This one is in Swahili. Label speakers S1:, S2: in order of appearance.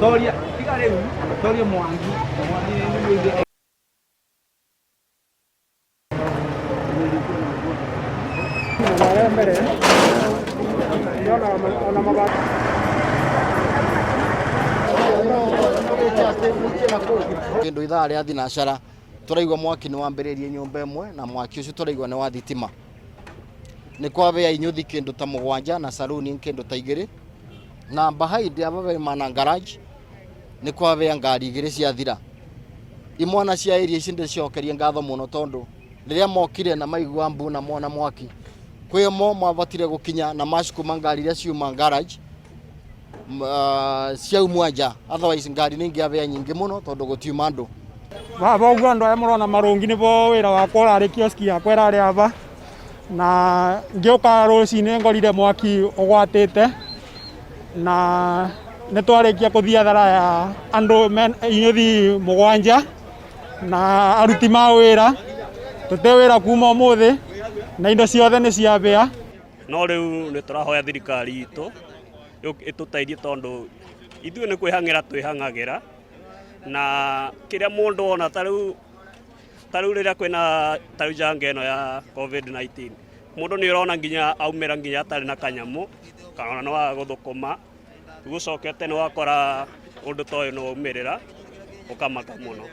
S1: Toria tiga rĩu Toria Mwangi nĩ
S2: Kindu ithaa ria thinacara turaigwa mwaki ni wambiririe nyumba imwe na mwaki ucio turaigwa ni wa thitima ni kwabea inyuthi kindu ta mugwanja na saluni kindu ta igiri na behind aba mana garage ni kwabea ngari igiri cia thira imwana cia area ici ndiciokerie ngatho muno tondu riria mokire na maigwa mbu na mona mwaki kwi mo mwabatire gukinya na mashikuma ngari iria ciuma garage cia mwanja otherwise ngari ningi abea nyingi muno tondu gutiuma andu
S3: baba ugu andu aya murona marungi ni bo wira wakwa urari kioski yakwa irari aba na ngioka rucini ngorire mwaki ugwatite na nitwarikia kuthia thara ya andu inyuthi mugwanja na aruti ma wira tute wira kuma umuthi na indo ciothe ni ciabea
S4: no riu ni turahoya thirikari itu ituteithie tondu ithuĩ nĩ kwĩhang'ĩra twĩhang'agĩra na kĩrĩa mũndũ ona tarĩu rĩrĩa kwĩna tarĩu janga ĩno ya COVID-19 mũndũ nĩ ũrona nginya aumĩra nginya atarĩ na kanyamũ kana no wa gũthũkũma gũcokete nĩ wakora ũndũ ta ũyũ nĩ waumĩrĩra ũkamaka mũno.